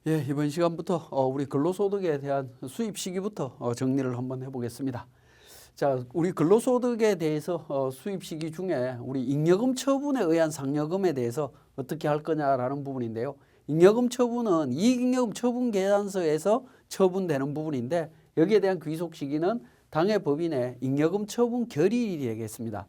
예, 이번 시간부터 우리 근로소득에 대한 수입 시기부터 정리를 한번 해보겠습니다. 자, 우리 근로소득에 대해서 수입 시기 중에 우리 잉여금 처분에 의한 상여금에 대해서 어떻게 할 거냐라는 부분인데요. 잉여금 처분은 이익잉여금 처분 계산서에서 처분되는 부분인데 여기에 대한 귀속 시기는 당해 법인의 잉여금 처분 결의일이 되겠습니다.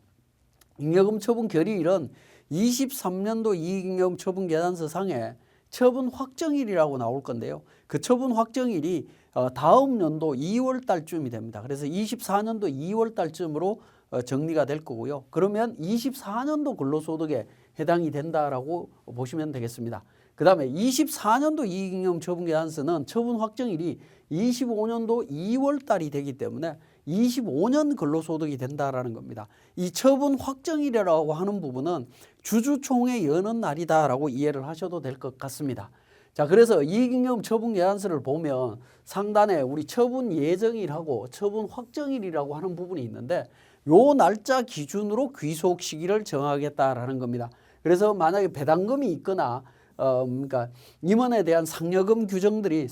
잉여금 처분 결의일은 23년도 이익잉여금 처분 계산서 상에 처분 확정일이라고 나올 건데요. 그 처분 확정일이 다음 연도 2월 달쯤이 됩니다. 그래서 24년도 2월 달쯤으로 정리가 될 거고요. 그러면 24년도 근로소득에 해당이 된다라고 보시면 되겠습니다. 그 다음에 24년도 이익잉여금 처분 계산서는 처분 확정일이 25년도 2월 달이 되기 때문에 25년 근로소득이 된다라는 겁니다. 이 처분 확정일이라고 하는 부분은 주주총회 여는 날이다라고 이해를 하셔도 될 것 같습니다. 자, 그래서 이익잉여금 처분 계산서를 보면 상단에 우리 처분 예정일하고 처분 확정일이라고 하는 부분이 있는데 요 날짜 기준으로 귀속 시기를 정하겠다라는 겁니다. 그래서 만약에 배당금이 있거나 그러니까 임원에 대한 상여금들이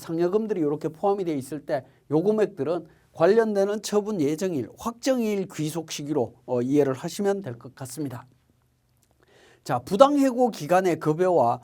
이렇게 포함이 되어 있을 때 요 금액들은 관련되는 처분 예정일, 확정일 귀속 시기로 이해를 하시면 될 것 같습니다. 자, 부당해고 기간의 급여와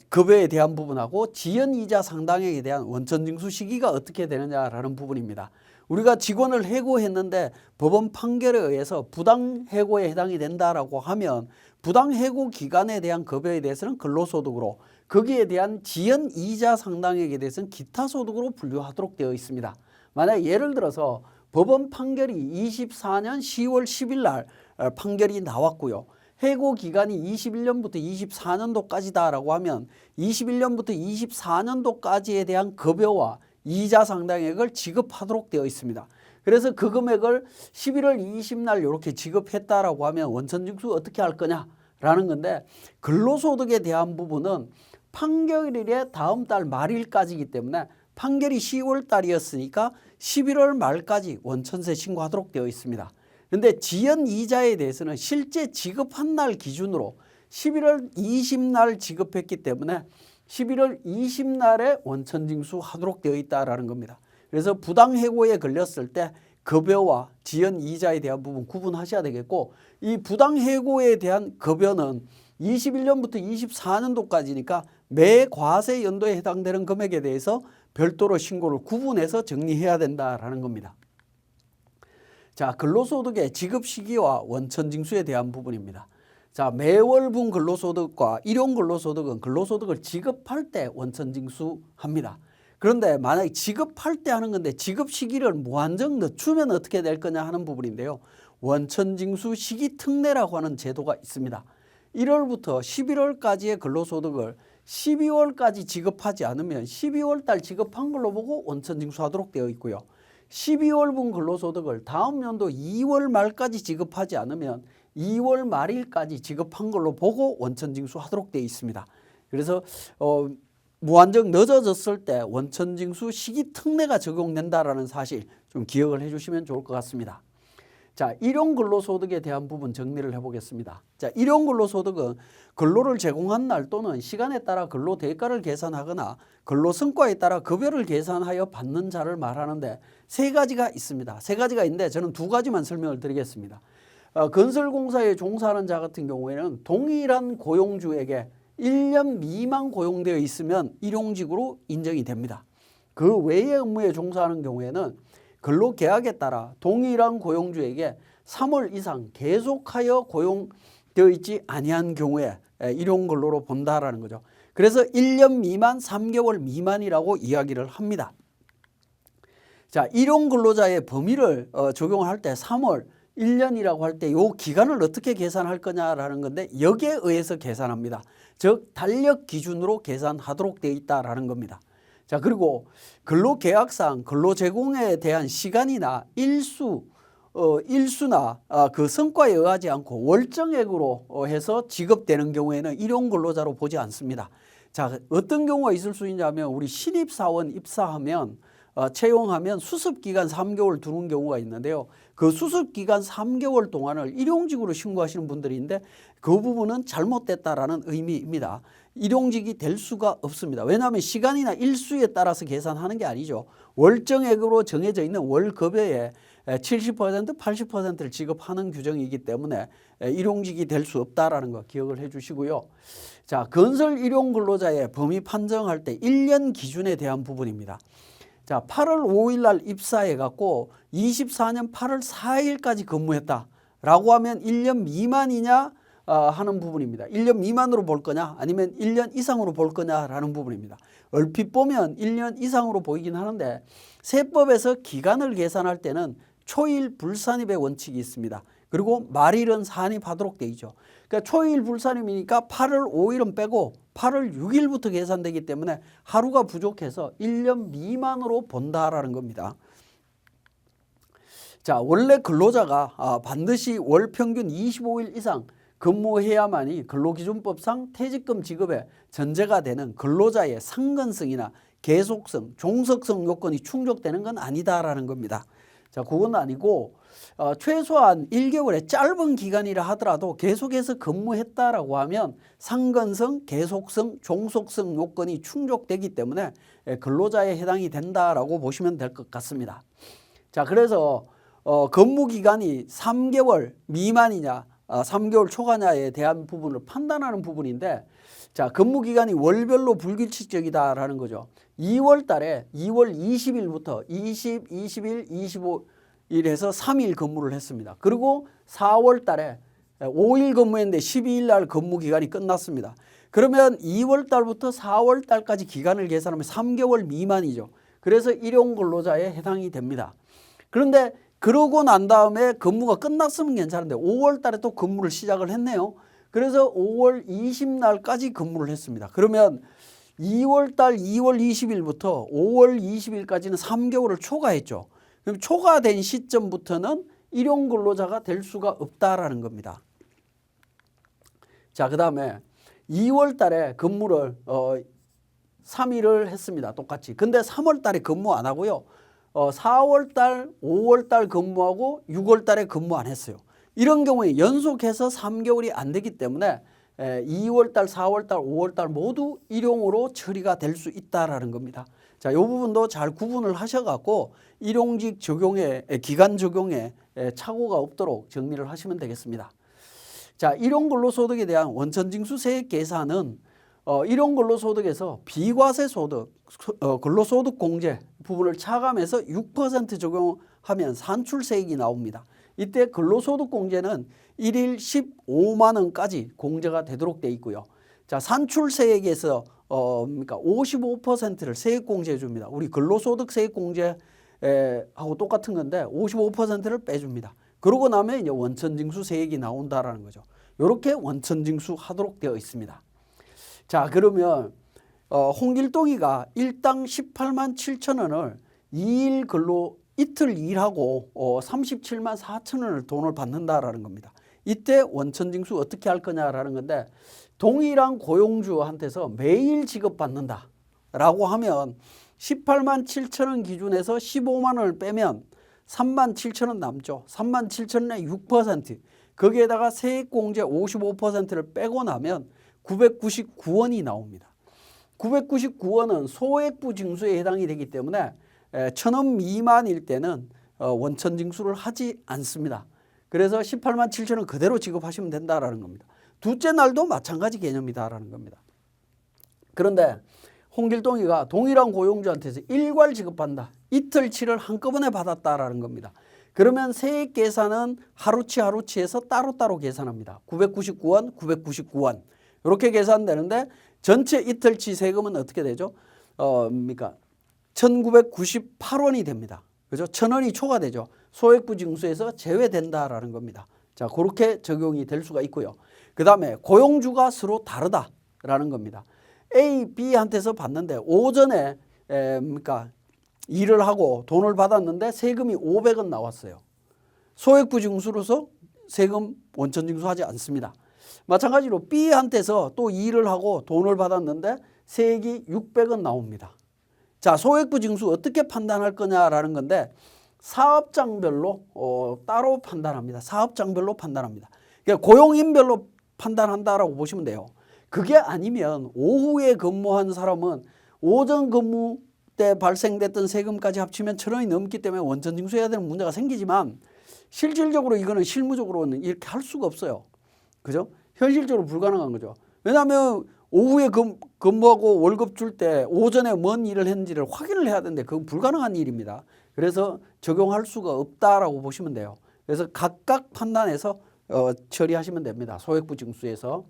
급여에 대한 부분하고 지연이자 상당액에 대한 원천징수 시기가 어떻게 되느냐라는 부분입니다. 우리가 직원을 해고했는데 법원 판결에 의해서 부당해고에 해당이 된다라고 하면 부당해고 기간에 대한 급여에 대해서는 근로소득으로 거기에 대한 지연이자 상당액에 대해서는 기타소득으로 분류하도록 되어 있습니다. 만약 예를 들어서 법원 판결이 24년 10월 10일 날 판결이 나왔고요. 해고 기간이 21년부터 24년도까지다라고 하면 21년부터 24년도까지에 대한 급여와 이자 상당액을 지급하도록 되어 있습니다. 그래서 그 금액을 11월 20날 이렇게 지급했다라고 하면 원천징수 어떻게 할 거냐라는 건데 근로소득에 대한 부분은 판결일의 다음 달 말일까지이기 때문에 판결이 10월 달이었으니까 11월 말까지 원천세 신고하도록 되어 있습니다. 그런데 지연이자에 대해서는 실제 지급한 날 기준으로 11월 20날 지급했기 때문에 11월 20날에 원천징수하도록 되어 있다라는 겁니다. 그래서 부당해고에 걸렸을 때 급여와 지연이자에 대한 부분 구분하셔야 되겠고 이 부당해고에 대한 급여는 21년부터 24년도까지니까 매 과세 연도에 해당되는 금액에 대해서 별도로 신고를 구분해서 정리해야 된다라는 겁니다. 자, 근로소득의 지급 시기와 원천징수에 대한 부분입니다. 자, 매월분 근로소득과 일용근로소득은 근로소득을 지급할 때 원천징수합니다. 그런데 만약에 지급할 때 하는 건데 지급 시기를 무한정 늦추면 어떻게 될 거냐 하는 부분인데요. 원천징수 시기 특례라고 하는 제도가 있습니다. 1월부터 11월까지의 근로소득을 12월까지 지급하지 않으면 12월 달 지급한 걸로 보고 원천징수하도록 되어 있고요. 12월분 근로소득을 다음 연도 2월 말까지 지급하지 않으면 2월 말일까지 지급한 걸로 보고 원천징수하도록 되어 있습니다. 그래서 무한정 늦어졌을 때 원천징수 시기 특례가 적용된다라는 사실 좀 기억을 해주시면 좋을 것 같습니다. 자, 일용근로소득에 대한 부분 정리를 해보겠습니다. 자, 일용근로소득은 근로를 제공한 날 또는 시간에 따라 근로 대가를 계산하거나 근로 성과에 따라 급여를 계산하여 받는 자를 말하는데 세 가지가 있습니다. 세 가지가 있는데 저는 두 가지만 설명을 드리겠습니다. 건설공사에 종사하는 자 같은 경우에는 동일한 고용주에게 1년 미만 고용되어 있으면 일용직으로 인정이 됩니다. 그 외의 업무에 종사하는 경우에는 근로계약에 따라 동일한 고용주에게 3월 이상 계속하여 고용되어 있지 아니한 경우에 일용근로로 본다라는 거죠. 그래서 1년 미만, 3개월 미만이라고 이야기를 합니다. 자, 일용근로자의 범위를 적용할 때 3월, 1년이라고 할 때 이 기간을 어떻게 계산할 거냐라는 건데 여기에 의해서 계산합니다. 즉 달력 기준으로 계산하도록 되어 있다라는 겁니다. 자, 그리고 근로계약상 근로 제공에 대한 시간이나 일수나 그 성과에 의하지 않고 월정액으로 해서 지급되는 경우에는 일용근로자로 보지 않습니다. 자, 어떤 경우가 있을 수 있냐면 우리 신입사원 입사하면 채용하면 수습기간 3개월 두는 경우가 있는데요. 그 수습기간 3개월 동안을 일용직으로 신고하시는 분들인데 그 부분은 잘못됐다라는 의미입니다. 일용직이 될 수가 없습니다. 왜냐하면 시간이나 일수에 따라서 계산하는 게 아니죠. 월정액으로 정해져 있는 월급의 70%, 80%를 지급하는 규정이기 때문에 일용직이 될 수 없다라는 거 기억을 해 주시고요. 자, 건설 일용 근로자의 범위 판정할 때 1년 기준에 대한 부분입니다. 자, 8월 5일 날 입사해 갖고 24년 8월 4일까지 근무했다라고 하면 1년 미만이냐 하는 부분입니다. 1년 미만으로 볼 거냐 아니면 1년 이상으로 볼 거냐라는 부분입니다. 얼핏 보면 1년 이상으로 보이긴 하는데 세법에서 기간을 계산할 때는 초일 불산입의 원칙이 있습니다. 그리고 말일은 산입하도록 돼 있죠. 그러니까 초일 불산입이니까 8월 5일은 빼고 8월 6일부터 계산되기 때문에 하루가 부족해서 1년 미만으로 본다라는 겁니다. 자, 원래 근로자가 반드시 월 평균 25일 이상 근무해야만이 근로기준법상 퇴직금 지급에 전제가 되는 근로자의 상근성이나 계속성, 종속성 요건이 충족되는 건 아니다라는 겁니다. 자, 그건 아니고 최소한 1개월의 짧은 기간이라 하더라도 계속해서 근무했다라고 하면 상근성, 계속성, 종속성 요건이 충족되기 때문에 근로자에 해당이 된다라고 보시면 될 것 같습니다. 자, 그래서 근무 기간이 3개월 미만이냐 3개월 초과냐에 대한 부분을 판단하는 부분인데, 자, 근무 기간이 월별로 불규칙적이다라는 거죠. 2월 달에 2월 20일부터 20, 21, 25일에서 3일 근무를 했습니다. 그리고 4월 달에 5일 근무했는데 12일 날 근무 기간이 끝났습니다. 그러면 2월 달부터 4월 달까지 기간을 계산하면 3개월 미만이죠. 그래서 일용 근로자에 해당이 됩니다. 그런데 그러고 난 다음에 근무가 끝났으면 괜찮은데 5월 달에 또 근무를 시작을 했네요. 그래서 5월 20날까지 근무를 했습니다. 그러면 2월 달 2월 20일부터 5월 20일까지는 3개월을 초과했죠. 그럼 초과된 시점부터는 일용 근로자가 될 수가 없다라는 겁니다. 자, 그다음에 2월 달에 근무를 3일을 했습니다. 똑같이. 근데 3월 달에 근무 안 하고요. 4월 달, 5월 달 근무하고 6월 달에 근무 안 했어요. 이런 경우에 연속해서 3개월이 안 되기 때문에 2월 달, 4월 달, 5월 달 모두 일용으로 처리가 될 수 있다라는 겁니다. 자, 이 부분도 잘 구분을 하셔갖고 일용직 적용에, 기간 적용에 착오가 없도록 정리를 하시면 되겠습니다. 자, 일용 근로소득에 대한 원천징수세액 계산은 일용 근로소득에서 비과세 소득, 근로소득 공제 부분을 차감해서 6% 적용하면 산출세액이 나옵니다. 이때 근로소득 공제는 1일 15만 원까지 공제가 되도록 되어 있고요. 자, 산출세액에서 55%를 세액공제해 줍니다. 우리 근로소득 세액공제하고 똑같은 건데 55%를 빼줍니다. 그러고 나면 이제 원천징수세액이 나온다라는 거죠. 이렇게 원천징수하도록 되어 있습니다. 자, 그러면 홍길동이가 일당 18만 7천 원을 2일 근로 이틀 일하고 37만 4천 원을 돈을 받는다라는 겁니다. 이때 원천징수 어떻게 할 거냐라는 건데, 동일한 고용주한테서 매일 지급받는다라고 하면 18만 7천 원 기준에서 15만 원을 빼면 3만 7천 원 남죠. 3만 7천 원의 6%, 거기에다가 세액공제 55%를 빼고 나면 999원이 나옵니다. 999원은 소액부 징수에 해당이 되기 때문에 1,000원 미만일 때는 원천징수를 하지 않습니다. 그래서 18만 7천 원 그대로 지급하시면 된다라는 겁니다. 둘째 날도 마찬가지 개념이다라는 겁니다. 그런데 홍길동이가 동일한 고용주한테서 일괄 지급한다, 이틀치를 한꺼번에 받았다라는 겁니다. 그러면 세액 계산은 하루치 하루치에서 따로따로 계산합니다. 999원, 999원 이렇게 계산되는데 전체 이틀치 세금은 어떻게 되죠? 1998원이 됩니다. 그죠? 1,000원이 초과되죠. 소액부 징수에서 제외된다라는 겁니다. 자, 그렇게 적용이 될 수가 있고요. 그 다음에 고용주가 서로 다르다라는 겁니다. A, B한테서 받는데 오전에 일을 하고 돈을 받았는데 세금이 500원 나왔어요. 소액부 징수로서 세금 원천징수하지 않습니다. 마찬가지로 B한테서 또 일을 하고 돈을 받았는데 세액이 600원 나옵니다. 자, 소액부 징수 어떻게 판단할 거냐라는 건데 사업장별로 따로 판단합니다. 사업장별로 판단합니다. 그러니까 고용인별로 판단한다라고 보시면 돼요. 그게 아니면 오후에 근무한 사람은 오전 근무 때 발생됐던 세금까지 합치면 1,000원이 넘기 때문에 원천 징수해야 되는 문제가 생기지만 실질적으로 이거는 실무적으로는 이렇게 할 수가 없어요. 그죠? 현실적으로 불가능한 거죠. 왜냐하면 오후에 근무하고 월급 줄 때 오전에 뭔 일을 했는지를 확인을 해야 되는데 그건 불가능한 일입니다. 그래서 적용할 수가 없다라고 보시면 돼요. 그래서 각각 판단해서 처리하시면 됩니다. 소액부 징수에서.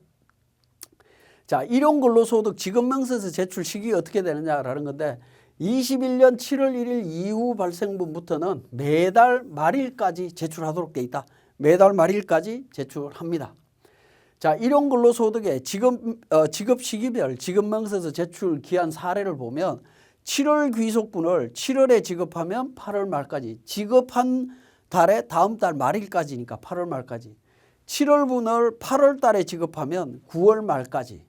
자, 일용근로소득 지급명세서 제출 시기가 어떻게 되느냐라는 건데 21년 7월 1일 이후 발생분부터는 매달 말일까지 제출하도록 돼 있다. 매달 말일까지 제출합니다. 자, 일용근로소득의 지급 시기별 지급명세서 제출 기한 사례를 보면 7월 귀속분을 7월에 지급하면 8월 말까지, 지급한 달에 다음 달 말일까지니까 8월 말까지, 7월분을 8월 달에 지급하면 9월 말까지,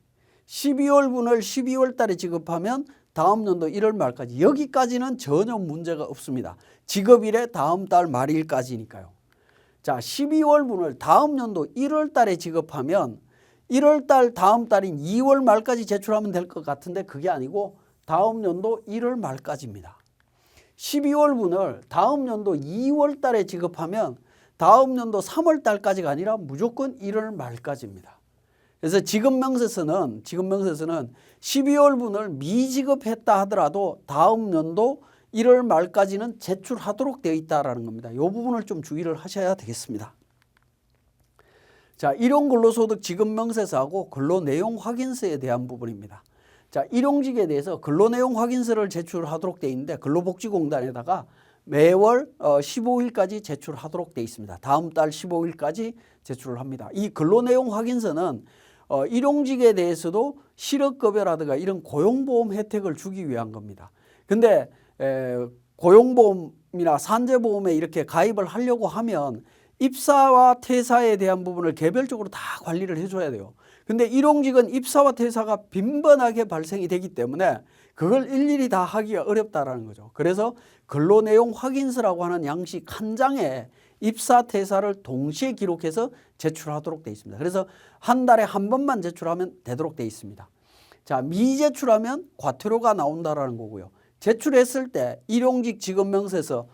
12월분을 12월 달에 지급하면 다음 연도 1월 말까지, 여기까지는 전혀 문제가 없습니다. 지급일에 다음 달 말일까지니까요. 자, 12월분을 다음 연도 1월 달에 지급하면 1월 달 다음 달인 2월 말까지 제출하면 될 것 같은데 그게 아니고 다음 연도 1월 말까지입니다. 12월분을 다음 연도 2월 달에 지급하면 다음 연도 3월 달까지가 아니라 무조건 1월 말까지입니다. 그래서 지급명세서는 12월분을 미지급했다 하더라도 다음 연도 1월 말까지는 제출하도록 되어 있다는 겁니다. 이 부분을 좀 주의를 하셔야 되겠습니다. 자, 일용근로소득 지급명세서하고 근로내용 확인서에 대한 부분입니다. 자, 일용직에 대해서 근로내용 확인서를 제출하도록 되어 있는데 근로복지공단에다가 매월 15일까지 제출하도록 되어 있습니다. 다음 달 15일까지 제출을 합니다. 이 근로내용 확인서는 일용직에 대해서도 실업급여라든가 이런 고용보험 혜택을 주기 위한 겁니다. 근데 고용보험이나 산재보험에 이렇게 가입을 하려고 하면 입사와 퇴사에 대한 부분을 개별적으로 다 관리를 해줘야 돼요. 근데 일용직은 입사와 퇴사가 빈번하게 발생이 되기 때문에 그걸 일일이 다 하기가 어렵다라는 거죠. 그래서 근로내용 확인서라고 하는 양식 한 장에 입사, 퇴사를 동시에 기록해서 제출하도록 되어 있습니다. 그래서 한 달에 한 번만 제출하면 되도록 되어 있습니다. 자, 미제출하면 과태료가 나온다라는 거고요. 제출했을 때 일용직 지급명세서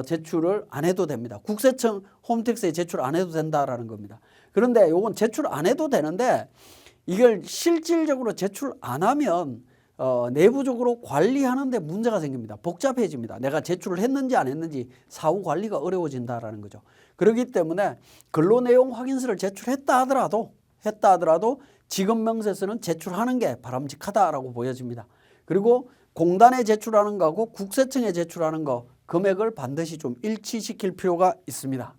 제출을 안 해도 됩니다. 국세청 홈택스에 제출 안 해도 된다라는 겁니다. 그런데 이건 제출 안 해도 되는데 이걸 실질적으로 제출 안 하면 내부적으로 관리하는 데 문제가 생깁니다. 복잡해집니다. 내가 제출을 했는지 안 했는지 사후 관리가 어려워진다라는 거죠. 그렇기 때문에 근로내용 확인서를 제출했다 하더라도 지급명세서는 제출하는 게 바람직하다라고 보여집니다. 그리고 공단에 제출하는 거하고 국세청에 제출하는 거 금액을 반드시 좀 일치시킬 필요가 있습니다.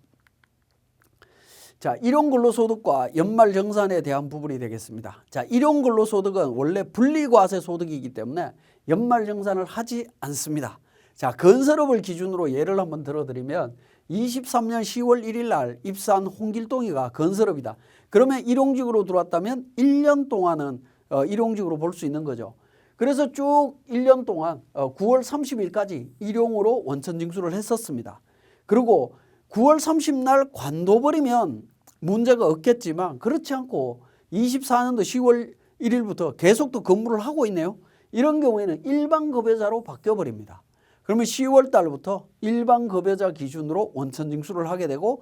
자, 일용근로소득과 연말정산에 대한 부분이 되겠습니다. 자, 일용근로소득은 원래 분리과세 소득이기 때문에 연말정산을 하지 않습니다. 자, 건설업을 기준으로 예를 한번 들어드리면 23년 10월 1일 날 입사한 홍길동이가 건설업이다. 그러면 일용직으로 들어왔다면 1년 동안은 일용직으로 볼 수 있는 거죠. 그래서 쭉 1년 동안 9월 30일까지 일용으로 원천징수를 했었습니다. 그리고 9월 30날 관둬버리면 문제가 없겠지만 그렇지 않고 24년도 10월 1일부터 계속 또 근무를 하고 있네요. 이런 경우에는 일반급여자로 바뀌어버립니다. 그러면 10월 달부터 일반급여자 기준으로 원천징수를 하게 되고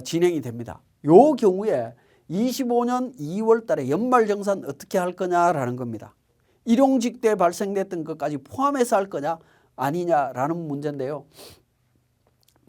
진행이 됩니다. 이 경우에 25년 2월 달에 연말정산 어떻게 할 거냐라는 겁니다. 일용직 때 발생됐던 것까지 포함해서 할 거냐 아니냐라는 문제인데요.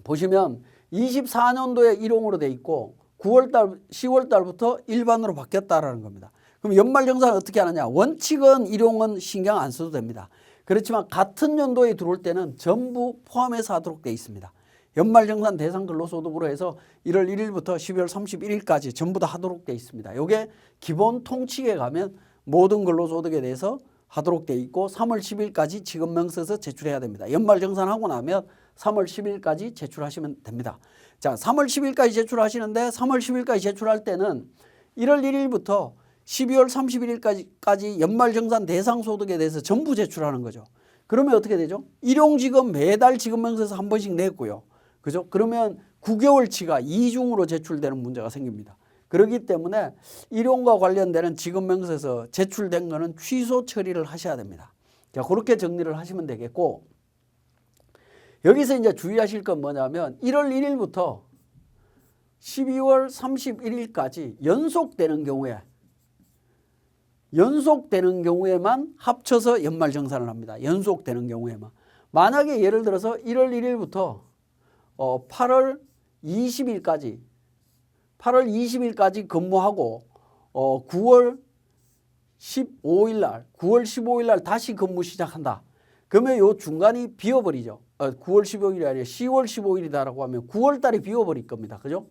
보시면 24년도에 일용으로 돼 있고 9월달, 10월달부터 일반으로 바뀌었다라는 겁니다. 그럼 연말정산 어떻게 하느냐? 원칙은 일용은 신경 안 써도 됩니다. 그렇지만 같은 연도에 들어올 때는 전부 포함해서 하도록 되어 있습니다. 연말정산 대상 근로소득으로 해서 1월 1일부터 12월 31일까지 전부 다 하도록 되어 있습니다. 이게 기본 통칙에 가면 모든 근로소득에 대해서 하도록 되어 있고 3월 10일까지 지급명세서 제출해야 됩니다. 연말정산하고 나면 3월 10일까지 제출하시면 됩니다. 자, 3월 10일까지 제출하시는데 3월 10일까지 제출할 때는 1월 1일부터 12월 31일까지 연말정산 대상소득에 대해서 전부 제출하는 거죠. 그러면 어떻게 되죠? 일용직은 매달 지급명세서 한 번씩 냈고요. 그죠? 그러면 9개월치가 이중으로 제출되는 문제가 생깁니다. 그렇기 때문에 일용과 관련되는 지급명세서 제출된 거는 취소 처리를 하셔야 됩니다. 자, 그렇게 정리를 하시면 되겠고, 여기서 이제 주의하실 건 뭐냐면 1월 1일부터 12월 31일까지 연속되는 경우에만 합쳐서 연말정산을 합니다. 연속되는 경우에만. 만약에 예를 들어서 1월 1일부터 8월 20일까지 근무하고 9월 15일 날 다시 근무 시작한다. 그러면 요 중간이 비어버리죠. 9월 15일이 아니라 10월 15일이다라고 하면 9월 달이 비어버릴 겁니다. 그죠?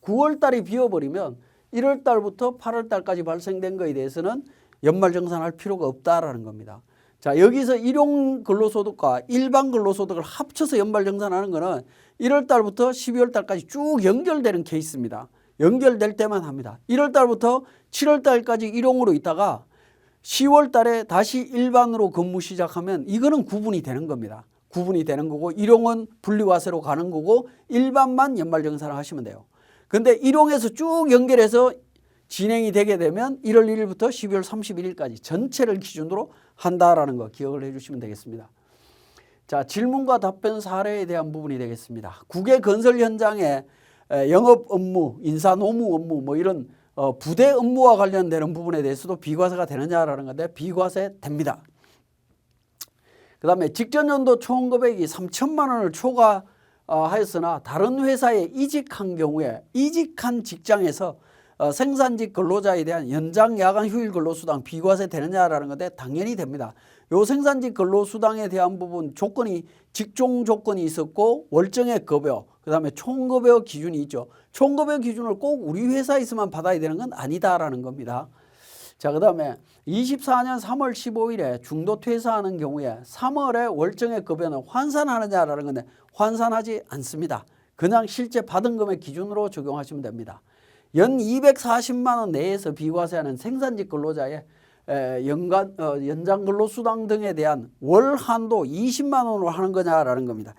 9월 달이 비어버리면 1월 달부터 8월 달까지 발생된 거에 대해서는 연말정산할 필요가 없다라는 겁니다. 자, 여기서 일용 근로소득과 일반 근로소득을 합쳐서 연말정산하는 거는 1월 달부터 12월 달까지 쭉 연결되는 케이스입니다. 연결될 때만 합니다. 1월 달부터 7월 달까지 일용으로 있다가 10월 달에 다시 일반으로 근무 시작하면 이거는 구분이 되는 겁니다. 구분이 되는 거고 일용은 분리과세로 가는 거고 일반만 연말정산을 하시면 돼요. 근데 일용에서 쭉 연결해서 진행이 되게 되면 1월 1일부터 12월 31일까지 전체를 기준으로 한다라는 거 기억을 해 주시면 되겠습니다. 자, 질문과 답변 사례에 대한 부분이 되겠습니다. 국외 건설 현장에 영업 업무, 인사 노무 업무 뭐 이런 부대 업무와 관련되는 부분에 대해서도 비과세가 되느냐라는 건데 비과세 됩니다. 그 다음에 직전 연도 총금액이 3천만 원을 초과하였으나 다른 회사에 이직한 경우에 이직한 직장에서 생산직 근로자에 대한 연장 야간 휴일 근로수당 비과세 되느냐라는 건데 당연히 됩니다. 요 생산직 근로수당에 대한 부분 조건이 직종 조건이 있었고 월정액 급여 그 다음에 총급여 기준이 있죠. 총급여 기준을 꼭 우리 회사에서만 받아야 되는 건 아니다라는 겁니다. 자, 그 다음에 24년 3월 15일에 중도 퇴사하는 경우에 3월에 월정액 급여는 환산하느냐라는 건데 환산하지 않습니다. 그냥 실제 받은 금액 기준으로 적용하시면 됩니다. 연 240만 원 내에서 비과세하는 생산직 근로자의 연장 근로수당 등에 대한 월 한도 20만 원으로 하는 거냐라는 겁니다.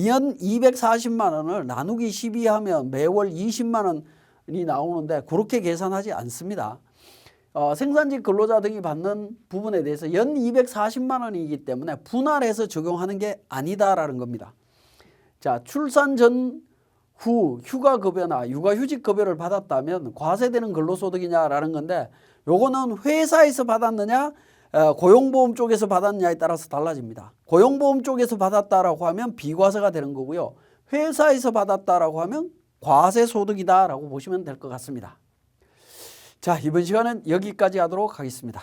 연 240만 원을 나누기 12하면 매월 20만 원이 나오는데 그렇게 계산하지 않습니다. 생산직 근로자 등이 받는 부분에 대해서 연 240만 원이기 때문에 분할해서 적용하는 게 아니다라는 겁니다. 자, 출산 전 후 휴가급여나 육아휴직급여를 받았다면 과세되는 근로소득이냐라는 건데 요거는 회사에서 받았느냐 고용보험 쪽에서 받았느냐에 따라서 달라집니다. 고용보험 쪽에서 받았다라고 하면 비과세가 되는 거고요. 회사에서 받았다라고 하면 과세소득이다라고 보시면 될 것 같습니다. 자, 이번 시간은 여기까지 하도록 하겠습니다.